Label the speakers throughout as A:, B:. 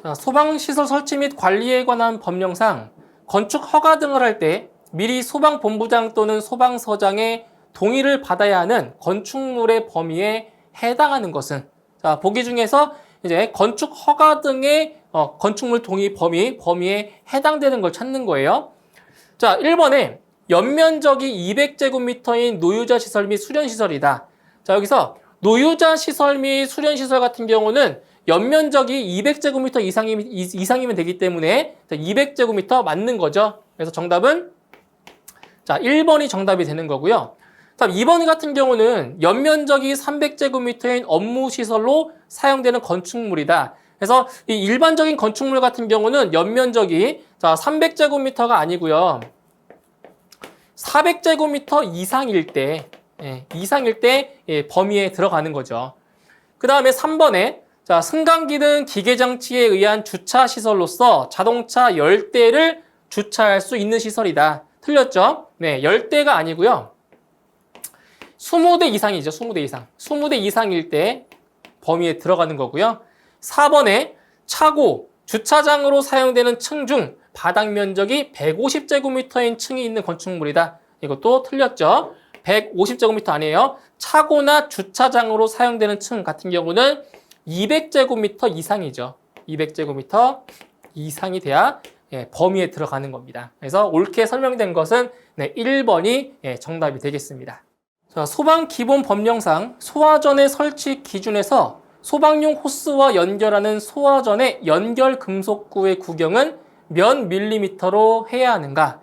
A: 자, 소방시설 설치 및 관리에 관한 법령상 건축 허가 등을 할 때 미리 소방본부장 또는 소방서장의 동의를 받아야 하는 건축물의 범위에 해당하는 것은, 자, 보기 중에서 이제 건축 허가 등의 건축물 동의 범위에 해당되는 걸 찾는 거예요. 자, 1번에 연면적이 200제곱미터인 노유자 시설 및 수련 시설이다. 자, 여기서 노유자 시설 및 수련 시설 같은 경우는 연면적이 200제곱미터 이상이면 되기 때문에 200제곱미터 맞는 거죠. 그래서 정답은 자, 1번이 정답이 되는 거고요. 다음 2번 같은 경우는 연면적이 300제곱미터인 업무시설로 사용되는 건축물이다. 그래서 이 일반적인 건축물 같은 경우는 연면적이 자, 300제곱미터가 아니고요. 400제곱미터 이상일 때 범위에 들어가는 거죠. 그 다음에 3번에 자, 승강기 등 기계장치에 의한 주차시설로서 자동차 10대를 주차할 수 있는 시설이다. 틀렸죠? 네, 10대가 아니고요. 20대 이상이죠. 20대 이상. 20대 이상일 때 범위에 들어가는 거고요. 4번에 차고, 주차장으로 사용되는 층 중 바닥 면적이 150제곱미터인 층이 있는 건축물이다. 이것도 틀렸죠? 150제곱미터 아니에요. 차고나 주차장으로 사용되는 층 같은 경우는 200제곱미터 이상이죠. 200제곱미터 이상이 돼야 범위에 들어가는 겁니다. 그래서 옳게 설명된 것은 1번이 정답이 되겠습니다. 자, 소방기본법령상 소화전의 설치 기준에서 소방용 호스와 연결하는 소화전의 연결 금속구의 구경은 몇 밀리미터로 해야 하는가?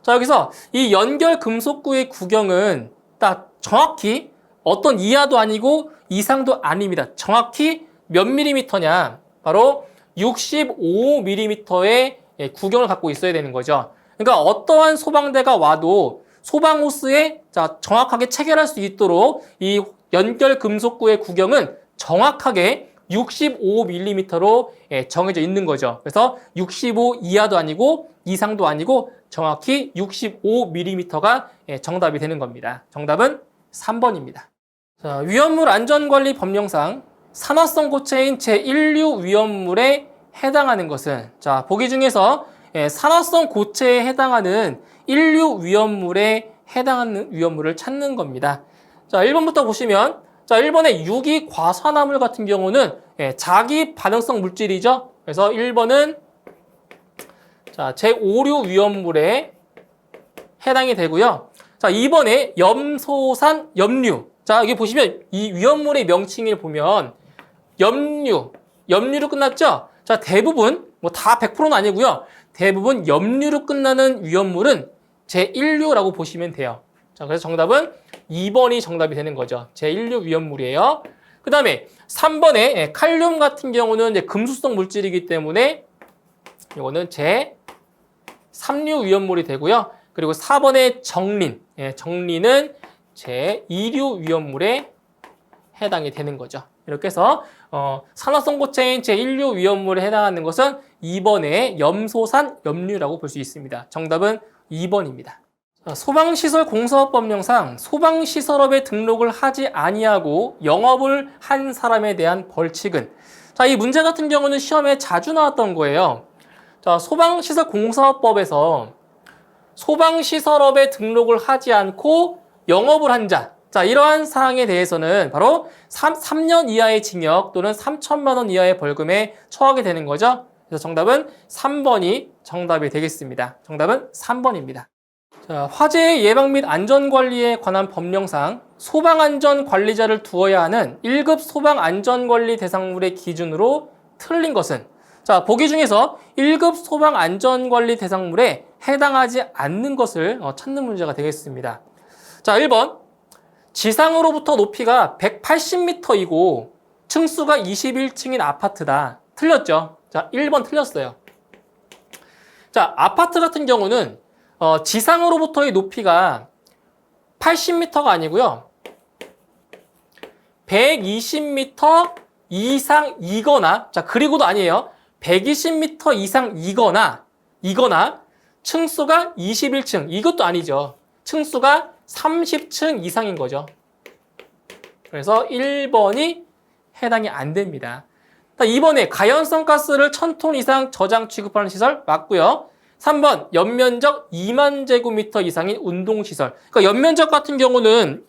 A: 자, 여기서 이 연결 금속구의 구경은 딱 정확히 어떤 이하도 아니고 이상도 아닙니다. 정확히 몇 밀리미터냐? 바로 65mm의 구경을 갖고 있어야 되는 거죠. 그러니까 어떠한 소방대가 와도 소방호스에 정확하게 체결할 수 있도록 이 연결 금속구의 구경은 정확하게 65mm로 정해져 있는 거죠. 그래서 65 이하도 아니고 이상도 아니고 정확히 65mm가 정답이 되는 겁니다. 정답은 3번입니다. 자, 위험물 안전관리 법령상 산화성 고체인 제1류 위험물에 해당하는 것은, 자, 보기 중에서 산화성 고체에 해당하는 1류 위험물에 해당하는 위험물을 찾는 겁니다. 자, 1번부터 보시면, 자, 1번의 유기과산화물 같은 경우는 자기 반응성 물질이죠. 그래서 1번은 자, 제5류 위험물에 해당이 되고요. 자, 2번에 염소산 염류. 자, 여기 보시면 이 위험물의 명칭을 보면 염류로 끝났죠? 자, 대부분 뭐 다 100%는 아니고요. 대부분 염류로 끝나는 위험물은 제1류라고 보시면 돼요. 자, 그래서 정답은 2번이 정답이 되는 거죠. 제1류 위험물이에요. 그 다음에 3번에 칼륨 같은 경우는 이제 금수성 물질이기 때문에 이거는 제3류 위험물이 되고요. 그리고 4번의 정린. 정린은 제2류 위험물에 해당이 되는 거죠. 이렇게 해서 산화성 고체인 제1류 위험물에 해당하는 것은 2번의 염소산 염류라고 볼 수 있습니다. 정답은 2번입니다. 소방시설 공사업법령상 소방시설업에 등록을 하지 아니하고 영업을 한 사람에 대한 벌칙은, 자, 이 문제 같은 경우는 시험에 자주 나왔던 거예요. 자, 소방시설 공사업법에서 소방시설업에 등록을 하지 않고 영업을 한 자, 자, 이러한 사항에 대해서는 바로 3년 이하의 징역 또는 3천만 원 이하의 벌금에 처하게 되는 거죠. 그래서 정답은 3번이 정답이 되겠습니다. 정답은 3번입니다. 자, 화재 예방 및 안전관리에 관한 법령상 소방안전관리자를 두어야 하는 1급 소방안전관리 대상물의 기준으로 틀린 것은, 자, 보기 중에서 1급 소방안전관리 대상물에 해당하지 않는 것을 찾는 문제가 되겠습니다. 자, 1번. 지상으로부터 높이가 180m이고 층수가 21층인 아파트다. 틀렸죠? 자, 1번 틀렸어요. 자, 아파트 같은 경우는 지상으로부터의 높이가 80m가 아니고요. 120m 이상이거나, 자, 그리고도 아니에요. 120m 이상이거나 층수가 21층. 이것도 아니죠. 층수가 30층 이상인 거죠. 그래서 1번이 해당이 안 됩니다. 2번에 가연성 가스를 1000톤 이상 저장 취급하는 시설 맞고요. 3번 연면적 2만 제곱미터 이상인 운동시설. 그러니까 연면적 같은 경우는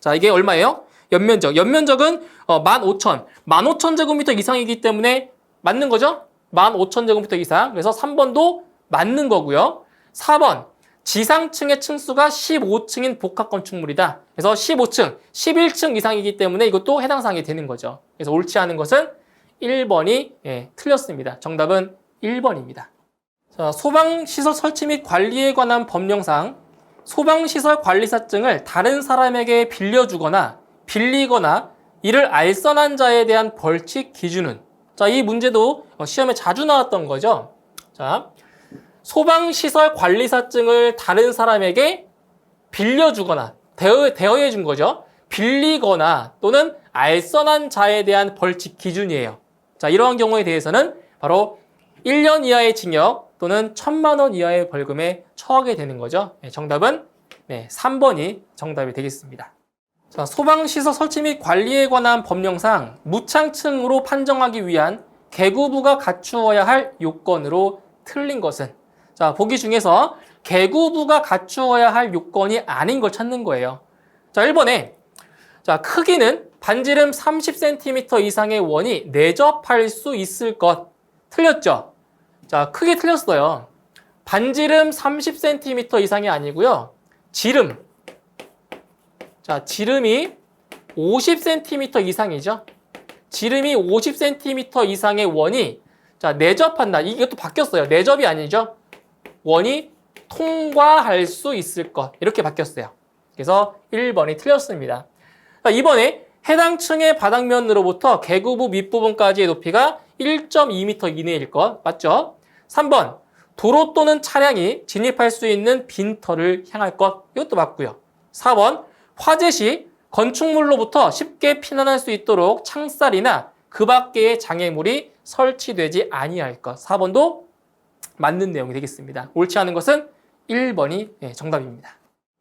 A: 자 이게 얼마예요? 연면적은 15,000 제곱미터 이상이기 때문에 맞는 거죠? 15,000 제곱미터 이상. 그래서 3번도 맞는 거고요. 4번 지상층의 층수가 15층인 복합 건축물이다. 그래서 15층, 11층 이상이기 때문에 이것도 해당 사항이 되는 거죠. 그래서 옳지 않은 것은 1번이 틀렸습니다. 정답은 1번입니다. 자, 소방시설 설치 및 관리에 관한 법령상 소방시설 관리사증을 다른 사람에게 빌려주거나 빌리거나 이를 알선한 자에 대한 벌칙 기준은 자, 이 문제도 시험에 자주 나왔던 거죠. 자, 소방시설 관리사증을 다른 사람에게 빌려주거나 대여해 준 거죠. 빌리거나 또는 알선한 자에 대한 벌칙 기준이에요. 자, 이러한 경우에 대해서는 바로 1년 이하의 징역 또는 1,000만 원 이하의 벌금에 처하게 되는 거죠. 정답은 3번이 정답이 되겠습니다. 자, 소방시설 설치 및 관리에 관한 법령상 무창층으로 판정하기 위한 개구부가 갖추어야 할 요건으로 틀린 것은 자, 보기 중에서 개구부가 갖추어야 할 요건이 아닌 걸 찾는 거예요. 자, 1번에 자, 크기는 반지름 30cm 이상의 원이 내접할 수 있을 것. 틀렸죠? 자, 크게 틀렸어요. 반지름 30cm 이상이 아니고요. 지름. 자, 지름이 50cm 이상이죠. 지름이 50cm 이상의 원이 자, 내접한다. 이것도 바뀌었어요. 내접이 아니죠. 원이 통과할 수 있을 것. 이렇게 바뀌었어요. 그래서 1번이 틀렸습니다. 자, 2번에 해당 층의 바닥면으로부터 개구부 밑부분까지의 높이가 1.2m 이내일 것. 맞죠? 3번 도로 또는 차량이 진입할 수 있는 빈터를 향할 것. 이것도 맞고요. 4번 화재 시 건축물로부터 쉽게 피난할 수 있도록 창살이나 그 밖의 장애물이 설치되지 아니할 것. 4번도 맞는 내용이 되겠습니다. 옳지 않은 것은 1번이 정답입니다.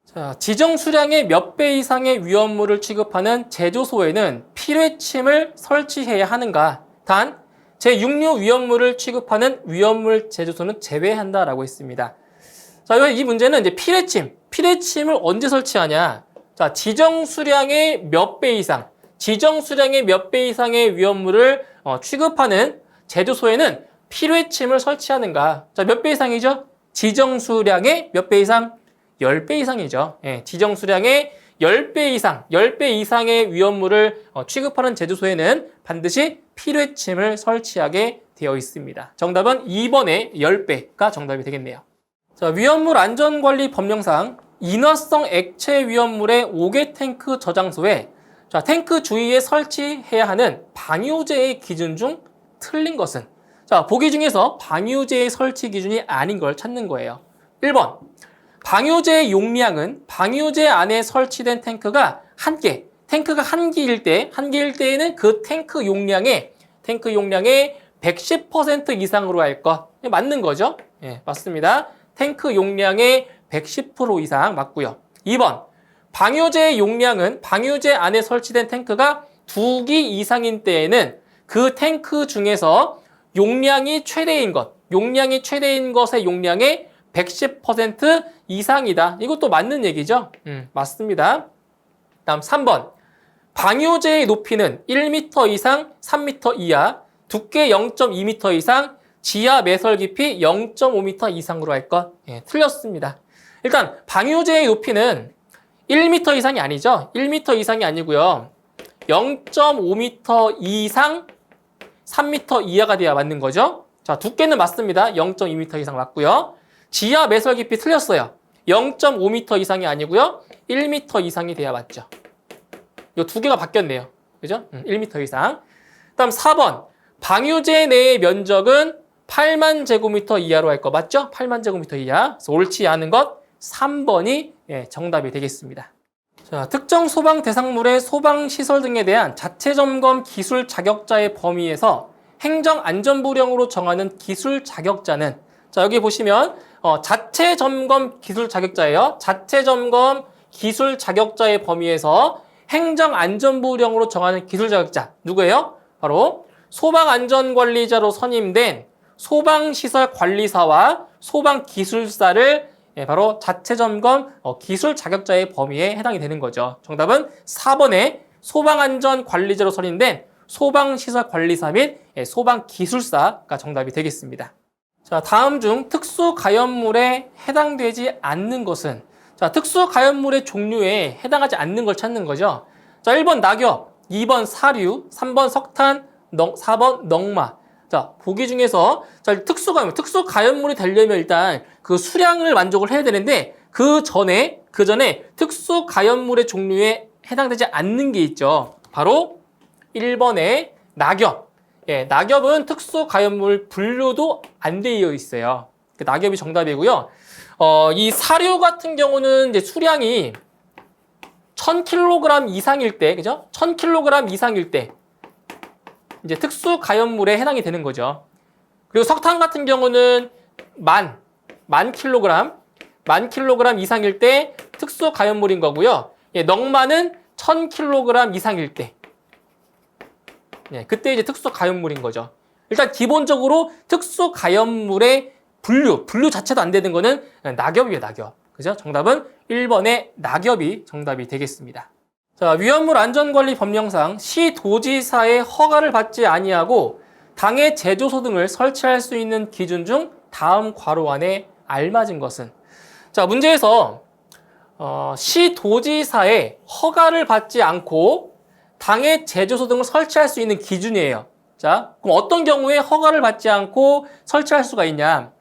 A: 자, 지정 수량의 몇 배 이상의 위험물을 취급하는 제조소에는 필회침을 설치해야 하는가? 단 제6류 위험물을 취급하는 위험물 제조소는 제외한다라고 했습니다. 자, 이 문제는 이제 필회침을 언제 설치하냐? 자, 지정 수량의 몇 배 이상, 지정 수량의 몇 배 이상의 위험물을 취급하는 제조소에는 필회침을 설치하는가? 자, 몇 배 이상이죠? 지정 수량의 몇 배 이상? 10배 이상이죠. 지정 수량의 10배 이상, 10배 이상의 위험물을 취급하는 제조소에는 반드시 필회침을 설치하게 되어 있습니다. 정답은 2번의 10배가 정답이 되겠네요. 자, 위험물 안전관리 법령상 인화성 액체 위험물의 5개 탱크 저장소에 자, 탱크 주위에 설치해야 하는 방유제의 기준 중 틀린 것은 자, 보기 중에서 방유제의 설치 기준이 아닌 걸 찾는 거예요. 1번 방유제의 용량은 방유제 안에 설치된 탱크가 한 개, 탱크가 한 개일 때에는 그 탱크 용량의 110% 이상으로 할 것. 맞는 거죠? 맞습니다. 탱크 용량의 110% 이상 맞고요. 2번 방유제의 용량은 방유제 안에 설치된 탱크가 2기 이상인 때에는 그 탱크 중에서 용량이 최대인 것의 용량의 110% 이상이다. 이것도 맞는 얘기죠? 맞습니다. 다음 3번. 방유제의 높이는 1m 이상 3m 이하, 두께 0.2m 이상, 지하 매설 깊이 0.5m 이상으로 할 것. 틀렸습니다. 일단 방유제의 높이는 1m 이상이 아니죠? 1m 이상이 아니고요. 0.5m 이상 3m 이하가 돼야 맞는 거죠. 자, 두께는 맞습니다. 0.2m 이상 맞고요. 지하 매설 깊이 틀렸어요. 0.5m 이상이 아니고요. 1m 이상이 돼야 맞죠. 이 두 개가 바뀌었네요. 그죠? 1m 이상. 다음 4번. 방유제 내의 면적은 8만 제곱미터 이하로 할 거 맞죠? 8만 제곱미터 이하. 그래서 옳지 않은 것 3번이 정답이 되겠습니다. 자, 특정 소방 대상물의 소방시설 등에 대한 자체 점검 기술 자격자의 범위에서 행정안전부령으로 정하는 기술 자격자는 자, 여기 보시면 자체 점검 기술 자격자예요. 자체 점검 기술 자격자의 범위에서 행정안전부령으로 정하는 기술 자격자 누구예요? 바로 소방안전관리자로 선임된 소방시설관리사와 소방기술사를 바로 자체점검 기술 자격자의 범위에 해당이 되는 거죠. 정답은 4번에 소방안전관리자로 선임된 소방시설관리사 및 소방기술사가 정답이 되겠습니다. 자, 다음 중 특수가연물에 해당되지 않는 것은? 자, 특수가연물의 종류에 해당하지 않는 걸 찾는 거죠. 자, 1번 낙엽, 2번 사류, 3번 석탄, 4번 넝마. 자, 보기 중에서 특수가연물이 되려면 일단 그 수량을 만족을 해야 되는데 그 전에 특수가연물의 종류에 해당되지 않는 게 있죠. 바로 1번의 낙엽. 낙엽은 특수가연물 분류도 안 되어 있어요. 낙엽이 정답이고요. 이 사류 같은 경우는 이제 수량이 1000kg 이상일 때, 그죠? 1000kg 이상일 때 이제 특수가연물에 해당이 되는 거죠. 그리고 석탄 같은 경우는 만 킬로그램 이상일 때 특수가연물인 거고요. 넝마는 1000kg 이상일 때, 그때 이제 특수가연물인 거죠. 일단 기본적으로 특수가연물의 분류 자체도 안 되는 거는 낙엽이에요, 낙엽. 그죠? 정답은 1번의 낙엽이 정답이 되겠습니다. 자, 위험물 안전관리 법령상 시도지사의 허가를 받지 아니하고 당의 제조소 등을 설치할 수 있는 기준 중 다음 괄호 안에 알맞은 것은? 자, 문제에서 시도지사의 허가를 받지 않고 당의 제조소 등을 설치할 수 있는 기준이에요. 자, 그럼 어떤 경우에 허가를 받지 않고 설치할 수가 있냐?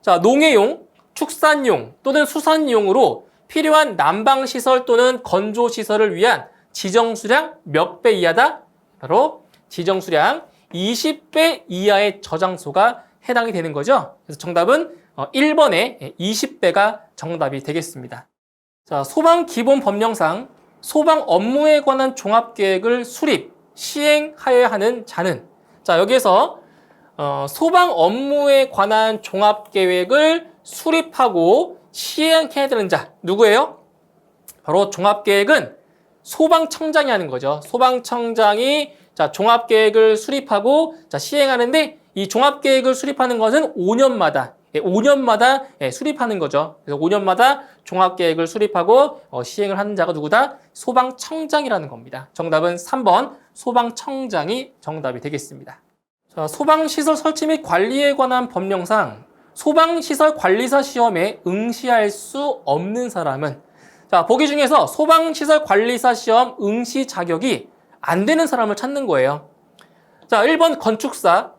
A: 자, 농해용, 축산용 또는 수산용으로 필요한 난방시설 또는 건조시설을 위한 지정수량 몇 배 이하다? 바로 지정수량 20배 이하의 저장소가 해당이 되는 거죠. 그래서 정답은 1번의 20배가 정답이 되겠습니다. 자, 소방기본법령상 소방 업무에 관한 종합계획을 수립, 시행하여야 하는 자는? 자, 여기에서 소방 업무에 관한 종합계획을 수립하고 시행해야 되는 자 누구예요? 바로 종합계획은 소방청장이 하는 거죠. 소방청장이 자, 종합계획을 수립하고 자, 시행하는데 이 종합계획을 수립하는 것은 5년마다 수립하는 거죠. 그래서 5년마다 종합계획을 수립하고 시행을 하는 자가 누구다? 소방청장이라는 겁니다. 정답은 3번 소방청장이 정답이 되겠습니다. 자, 소방시설 설치 및 관리에 관한 법령상 소방시설 관리사 시험에 응시할 수 없는 사람은? 자, 보기 중에서 소방시설 관리사 시험 응시 자격이 안 되는 사람을 찾는 거예요. 자, 1번 건축사,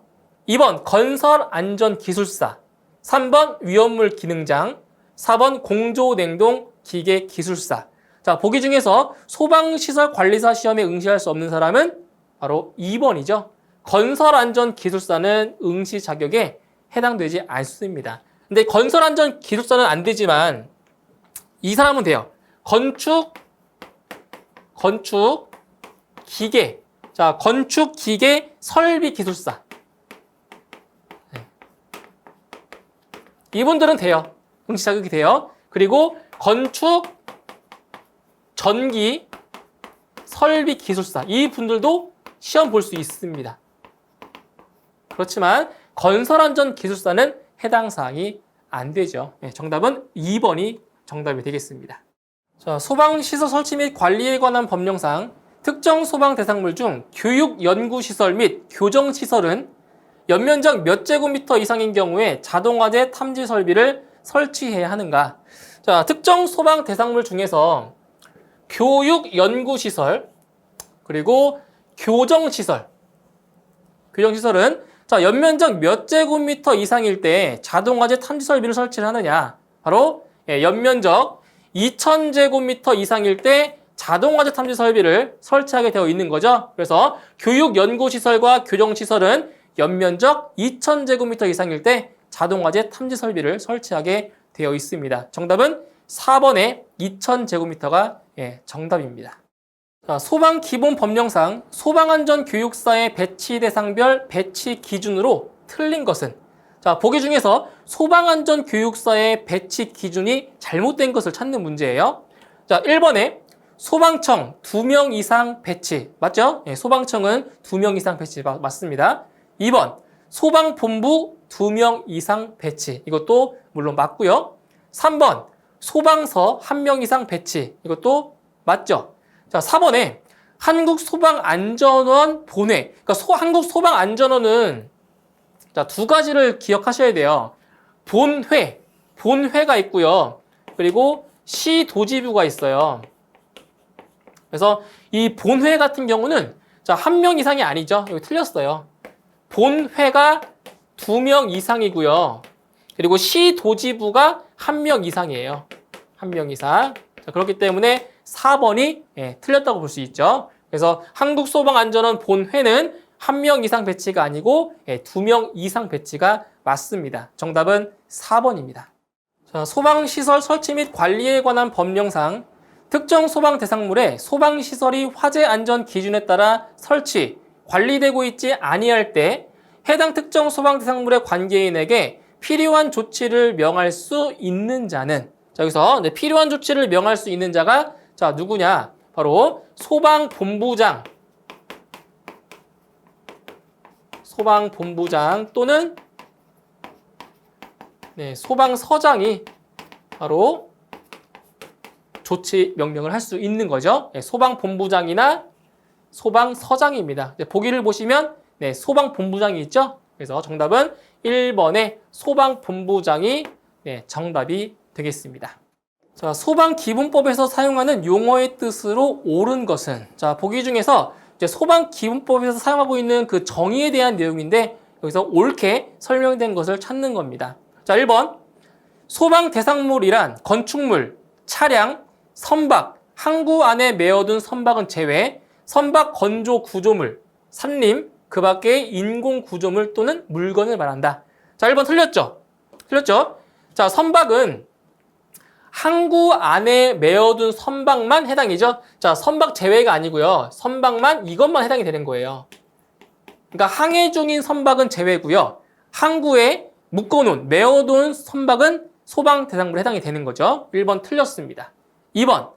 A: 2번 건설안전기술사, 3번 위험물 기능장, 4번 공조냉동 기계기술사. 자, 보기 중에서 소방시설 관리사 시험에 응시할 수 없는 사람은 바로 2번이죠. 건설안전기술사는 응시 자격에 해당되지 않습니다. 근데 건설안전기술사는 안 되지만 이 사람은 돼요. 건축기계. 자, 건축기계 설비기술사. 이분들은 돼요. 응시 자격이 돼요. 그리고 건축 전기 설비 기술사 이 분들도 시험 볼 수 있습니다. 그렇지만 건설안전 기술사는 해당 사항이 안 되죠. 정답은 2번이 정답이 되겠습니다. 자, 소방시설 설치 및 관리에 관한 법령상 특정 소방 대상물 중 교육 연구시설 및 교정시설은 연면적 몇 제곱미터 이상인 경우에 자동화재 탐지 설비를 설치해야 하는가? 자, 특정 소방 대상물 중에서 교육 연구시설 그리고 교정시설은 자, 연면적 몇 제곱미터 이상일 때 자동화재 탐지 설비를 설치를 하느냐? 바로 연면적 2000제곱미터 이상일 때 자동화재 탐지 설비를 설치하게 되어 있는 거죠. 그래서 교육 연구시설과 교정시설은 연면적 2000제곱미터 이상일 때 자동화재 탐지 설비를 설치하게 되어 있습니다. 정답은 4번의 2000제곱미터가 정답입니다. 자, 소방기본법령상 소방안전교육사의 배치 대상별 배치 기준으로 틀린 것은? 자, 보기 중에서 소방안전교육사의 배치 기준이 잘못된 것을 찾는 문제예요. 자, 1번에 소방청 2명 이상 배치. 맞죠? 예, 소방청은 2명 이상 배치 맞습니다. 2번, 소방본부 2명 이상 배치. 이것도 물론 맞고요. 3번, 소방서 1명 이상 배치. 이것도 맞죠? 자, 4번에 한국소방안전원 본회. 그러니까 한국소방안전원은 자, 두 가지를 기억하셔야 돼요. 본회가 있고요. 그리고 시도지부가 있어요. 그래서 이 본회 같은 경우는 자, 1명 이상이 아니죠. 여기 틀렸어요. 본회가 2명 이상이고요. 그리고 시도지부가 1명 이상이에요. 1명 이상. 자, 그렇기 때문에 4번이 틀렸다고 볼 수 있죠. 그래서 한국소방안전원 본회는 1명 이상 배치가 아니고 2명 이상 배치가 맞습니다. 정답은 4번입니다. 자, 소방시설 설치 및 관리에 관한 법령상 특정 소방 대상물에 소방시설이 화재 안전 기준에 따라 설치, 관리되고 있지 아니할 때 해당 특정 소방 대상물의 관계인에게 필요한 조치를 명할 수 있는 자는, 자, 여기서 필요한 조치를 명할 수 있는 자가 자, 누구냐? 바로 소방본부장 또는 소방서장이 바로 조치 명령을 할 수 있는 거죠. 소방본부장이나 소방서장입니다. 보기를 보시면 소방본부장이 있죠. 그래서 정답은 1번의 소방본부장이 정답이 되겠습니다. 자, 소방기본법에서 사용하는 용어의 뜻으로 옳은 것은, 자, 보기 중에서 이제 소방기본법에서 사용하고 있는 그 정의에 대한 내용인데 여기서 옳게 설명된 것을 찾는 겁니다. 자, 1번 소방대상물이란 건축물, 차량, 선박, 항구 안에 메어둔 선박은 제외, 선박 건조 구조물, 산림, 그 밖의 인공 구조물 또는 물건을 말한다. 자, 1번 틀렸죠? 틀렸죠? 자, 선박은 항구 안에 메어둔 선박만 해당이죠. 자, 선박 제외가 아니고요. 선박만 이것만 해당이 되는 거예요. 그러니까 항해 중인 선박은 제외고요. 항구에 묶어놓은 메어둔 선박은 소방 대상물에 해당이 되는 거죠. 1번 틀렸습니다. 2번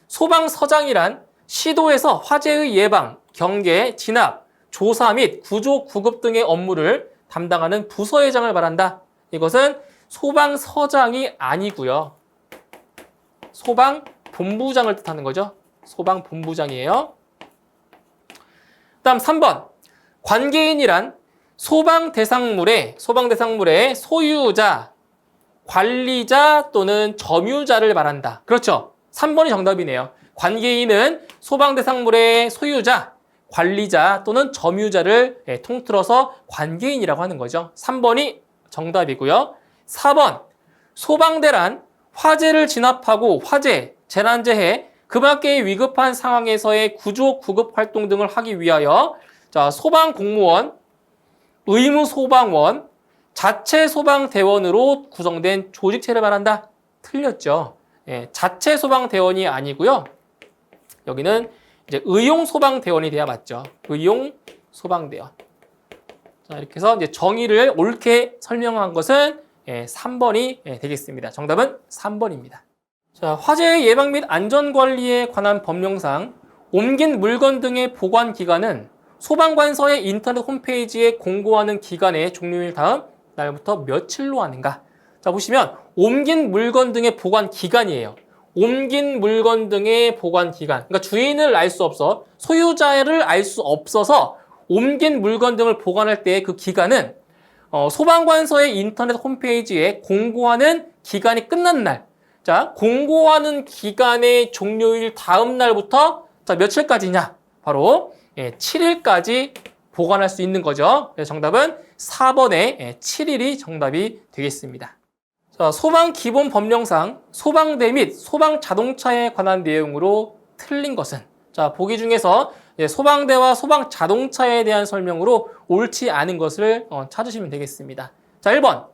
A: 소방서장이란 시도에서 화재의 예방, 경계, 진압, 조사 및 구조 구급 등의 업무를 담당하는 부서회장을 말한다. 이것은 소방서장이 아니고요. 소방본부장을 뜻하는 거죠. 소방본부장이에요. 다음 3번. 관계인이란 소방대상물의 소유자, 관리자 또는 점유자를 말한다. 그렇죠. 3번이 정답이네요. 관계인은 소방대상물의 소유자, 관리자 또는 점유자를 통틀어서 관계인이라고 하는 거죠. 3번이 정답이고요. 4번. 소방대란 화재를 진압하고 화재, 재난재해, 그 밖의 위급한 상황에서의 구조, 구급 활동 등을 하기 위하여 자, 소방공무원, 의무소방원, 자체소방대원으로 구성된 조직체를 말한다. 틀렸죠. 자체소방대원이 아니고요. 여기는 이제 의용소방대원이 돼야 맞죠. 의용소방대원. 자, 이렇게 해서 이제 정의를 옳게 설명한 것은 3번이 되겠습니다. 정답은 3번입니다. 자, 화재 예방 및 안전관리에 관한 법령상 옮긴 물건 등의 보관 기간은 소방관서의 인터넷 홈페이지에 공고하는 기간의 종료일 다음 날부터 며칠로 하는가? 자, 보시면 옮긴 물건 등의 보관 기간이에요. 옮긴 물건 등의 보관 기간. 그러니까 주인을 알 수 없어, 소유자를 알 수 없어서 옮긴 물건 등을 보관할 때의 그 기간은 소방관서의 인터넷 홈페이지에 공고하는 기간이 끝난 날. 자, 공고하는 기간의 종료일 다음 날부터 자, 며칠까지냐? 바로 7일까지 보관할 수 있는 거죠. 그래서 정답은 4번의 7일이 정답이 되겠습니다. 자, 소방기본법령상 소방대 및 소방자동차에 관한 내용으로 틀린 것은, 자, 보기 중에서 소방대와 소방자동차에 대한 설명으로 옳지 않은 것을 찾으시면 되겠습니다. 자, 1번.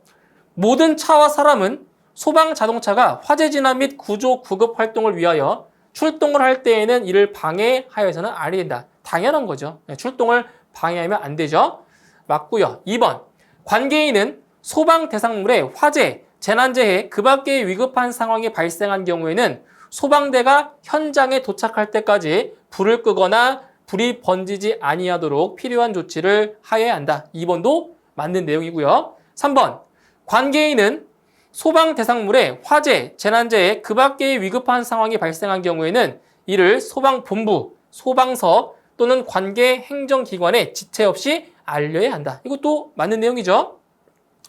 A: 모든 차와 사람은 소방자동차가 화재 진압 및 구조 구급 활동을 위하여 출동을 할 때에는 이를 방해하여서는 안 된다. 당연한 거죠. 출동을 방해하면 안 되죠. 맞고요. 2번. 관계인은 소방 대상물의 화재, 재난재해, 그 밖의 위급한 상황이 발생한 경우에는 소방대가 현장에 도착할 때까지 불을 끄거나 불이 번지지 아니하도록 필요한 조치를 하여야 한다. 2번도 맞는 내용이고요. 3번, 관계인은 소방 대상물에 화재, 재난재해 그 밖의 위급한 상황이 발생한 경우에는 이를 소방본부, 소방서 또는 관계 행정기관에 지체 없이 알려야 한다. 이것도 맞는 내용이죠.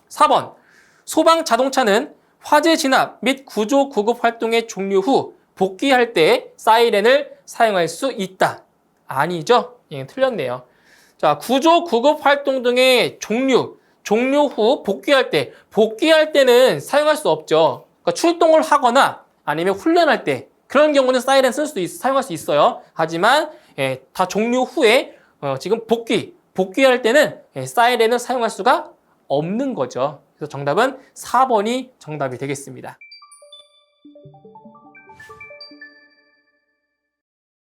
A: 4번, 소방 자동차는 화재 진압 및 구조 구급 활동의 종료 후 복귀할 때 사이렌을 사용할 수 있다. 아니죠? 예, 틀렸네요. 자, 구조 구급 활동 등의 종료 후 복귀할 때는 사용할 수 없죠. 그러니까 출동을 하거나 아니면 훈련할 때 그런 경우는 사이렌 사용할 수 있어요. 하지만 다 종료 후에 지금 복귀할 때는 사이렌을 사용할 수가 없는 거죠. 그래서 정답은 4번이 정답이 되겠습니다.